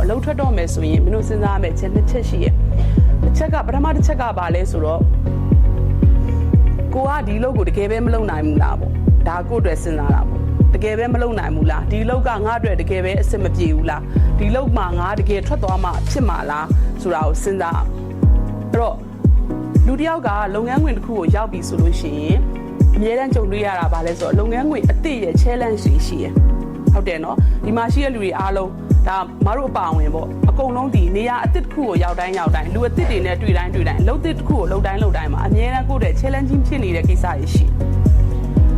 တော့အလုပ်ထွက်တော့မယ်ဆိုရင်မင်းတို့စဉ်းစားရမယ်ချက်နှစ်ချက်ရှိရဲ့တစ်ချက်ကပထမတစ်ချက်ကဘာလဲဆိုတော့ကိုကဒီလုပ်ကိုတကယ်ပဲမလုပ်နိုင်ဘူးလားပေါ့ဒါကိုအတွက်စဉ်းစားတာပေါ့တကယ်ပဲမလုပ်နိုင်ဘူးလားဒီလောက်ကငါ့အတွက်တကယ်ပဲအဆင်မပြေဘူးလားဒီလောက်မှာငါတကယ်ထွက်သွားမှဖြစ်မှာလားဆိုတာကိုစဉ်းစားအဲ့တော့လူတစ်ယောက်ကလုပ်ငန်းခွင်တစ်ခုကိုရောက်ပြီဆိုလို့ရှိရင်အများတန်းကြုံတွေ့ရတာဗာလဲဆိုတော့လုပ်ငန်းခွင်အသစ်ရဲ့ challenge ရှိရယ်ဟုတ်တယ်နော်ဒီမှာရှိတဲ့လူတွေအားလုံးဒါမတို့အပါဝင်ပေါ့အကုန်လုံးဒီနေရာအသစ်တစ်ခုကိုရောက်တိုင်းလူအသစ်တွေနဲ့တွေ့တိုင်းအလုပ်သစ်တစ်ခုကိုလုပ်တိုင်းမှာအများတန်းကိုယ့်တဲ့ challenging ဖြစ်နေတဲ့ကိစ္စတွေရှိ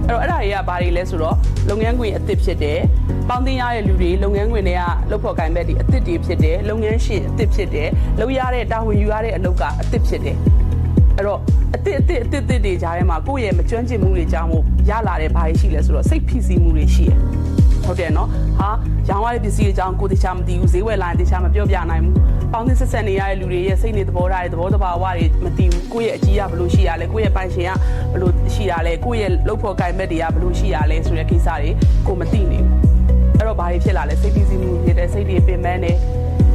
အဲ့တော့အဲ့ဒါတွေကဘာတွေလဲဆိုတော့လုပ်ငန်းခွင်အသစ်ဖြစ်တယ်ပေါင်းတင်ရတဲ့လူတွေလုပ်ငန်းခွင်တွေကလုပ်ဖို့ကိုင်ဘက်တွေအသစ်တွေဖြစ်တယ်လုပ်ငန်းရှင်အသစ်ဖြစ်တယ်လုပ်ရတဲ့တာဝန်ယူရတဲ့အလုပ်ကအသစ်ဖြစ်တယ်အဲ့တော့အသစ်တွေကြားထဲမှာကိုယ့်ရဲ့မကျွမ်းကျင်မှုတွေကြောင့်မို့ရလာတဲ့ဘာတွေရှိလဲဆိုတော့စိတ်ဖိစီးမှုတွေရှိတယ်ဟုတ်တယ်နော်ဟာရောင်းရတဲ့ပစ္စည်းတွေအကြောင်းကိုတခြားမသိဘူးဈေးဝယ်လာရင်တခြားမပြောပြနိုင်ဘူးပေါင်းသင်းဆက်ဆက်နေရတဲ့လူတွေရဲ့စိတ်နေသဘောထားတွေသဘောတဘာဝတွေမသိဘူးကိုယ့်ရဲ့အကြီးကဘယ်လိုရှိရလဲကိုယ့်ရဲ့ပိုင်ရှင်ကဘယ်လိုရှိရလဲကိုယ့်ရဲ့လုပ်ဖို့ကိုင်ဘက်တွေကဘယ်လိုရှိရလဲဆိုတဲ့ကိစ္စတွေကိုမသိနေဘူးအဲ့တော့ဘာတွေဖြစ်လာလဲစိတ်ဖိစီးမှုဖြစ်တဲ့စိတ်တွေပင်ပန်းနေ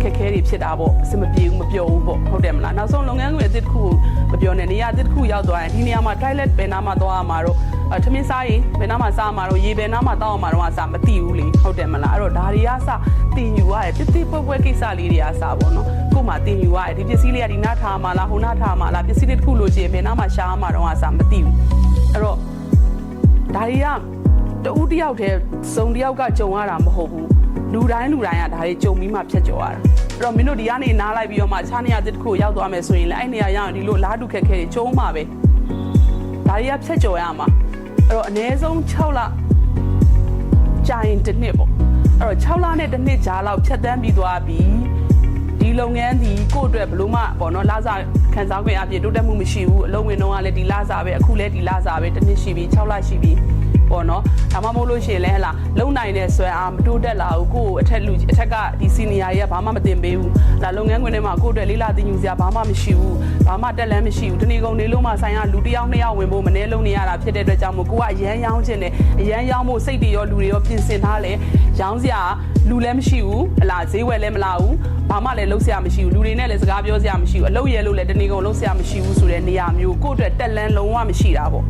ခက်ခဲတွေဖြစ်တာပေါ့အဆင်မပြေဘူးမပြောဘူးပေါ့ဟုတ်တယ်မလားနောက်ဆုံးလုပ်ငန်းခွင်အသစ်တစ်ခုမပြောနဲ့နေရာအသစ်တစ်ခုရောက်သွားရင်ဒီနေရာမှာ toilet ဘယ်နားမှာသွားရမှာတော့ထမင်းစားရင်ဘယ်နားမှာစားမှာတော့ရေဘယ်နားမှာတောက်ရမှာတော့အစားမသိဘူးလေဟုတ်တယ်မလားအဲ့တော့ဒါတွေကစတင်ယူရတယ်တိတိပွဲကိစ္စလေးတွေကစပေါ့နော်ကို့မှာတင်ယူရတယ်ဒီပစ္စည်းလေးကဒီနားထားမှာလားဟိုနားထားမှာလားပစ္စည်းလေးတစ်ခုလိုချင်ဘယ်နားမှာရှားမှာတော့အစားမသိဘူးအဲ့တော့ဒါတွေကတူတယောက်တည်းစုံတယောက်ကကြုံရတာမဟုတ်ဘူးလူတိုင်းကဒါတွေကြုံပြီးမှဖြတ်ကျော်ရတာအဲ့တော့မင်းတို့ဒီကနေနားလိုက်ပြီးတော့မှခြားနေရာတစ်ခုရောက်သွားမယ်ဆိုရင်လည်းအဲ့နေရာရောက်ရင်ဒီလိုလားတူခက်ခဲတွေကျုံးမှာပဲဒါတွေကဖြတ်ကျော်ရမှာအဲ့တော့အနည်းဆုံး6လကြာရင်တစ်နှစ်ပေါ့အဲ့တော့6လနဲ့တစ်နှစ်ကြာလောက်ဖြတ်တန်းပြီးသွားပြီဒီလုပ်ငန်းဒီကိုယ့်အတွက်ဘလို့မှပေါ့နော်လစာခံစားခွင့်အပြင်တိုးတက်မှုမရှိဘူးအလုံးဝင်တော့ကလည်းဒီလစာပဲအခုလည်းဒီလစာပဲတစ်နှစ်ရှိပြီ6လရှိပြီပေါ့နော်ဒါမှမဟုတ်လို့ရှိရင်လည်းဟလာလုံနိုင်တဲ့ဆွဲအားမတိုးတက်လာဘူးကိုယ့်အထက်ကဒီစီနီယာတွေကဘာမှမတင်ပေးဘူးဒါလုပ်ငန်းခွင်ထဲမှာကိုယ့်အတွက်လေးလာတင်ယူစရာဘာမှမရှိဘူးဘာမှတက်လန်းမရှိဘူးတနေ့ကုန်နေလို့မှဆိုင်ကလူတစ်ယောက်နှစ်ယောက်ဝင်ဖို့မနှဲလုံးနေရတာဖြစ်တဲ့အတွက်ကြောင့်မို့ကိုကအရန်ရောင်းခြင်းနဲ့အရန်ရောင်းဖို့စိတ်တွေရောလူတွေရောပြင်ဆင်ထားလဲရောင်းစရာလူလည်းမရှိဘူးဟလာဈေးဝယ်လည်းမလာဘူးဘာမှလည်းလုပ်စရာမရှိဘူးလူတွေနဲ့လည်းစကားပြောစရာမရှိဘူးအလုပ်ရဲလို့လည်းတနေ့ကုန်လုပ်စရာမရှိဘူးဆိုတဲ့နေရာမျိုးကိုယ့်အတွက်တက်လန်းလုံးဝမရှိတာပေါ့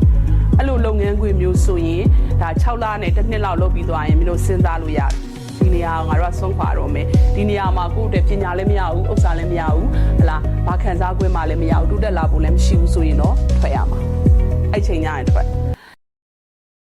အဲ့လိုလုပ်ငန်းခွင်မျိုးဆိုရင်ဒါ6လနဲ့တစ်နှစ်လောက်လုပ်ပြီးသွားရင်မင်းတို့စဉ်းစားလို့ရတယ်ဒီနေရာငါတို့ကဆုံးခွာတော့မယ်ဒီနေရာမှာကိုယ့်အတွက်ပညာလည်းမရဘူးဥစ္စာလည်းမရဘူးဟလာဘာခံစား권မှလည်းမရဘူးတိုးတက်လာဖို့လည်းမရှိဘူးဆိုရင်တော့ထွက်ရမှာအဲ့ချိန်ညရင်ထွက်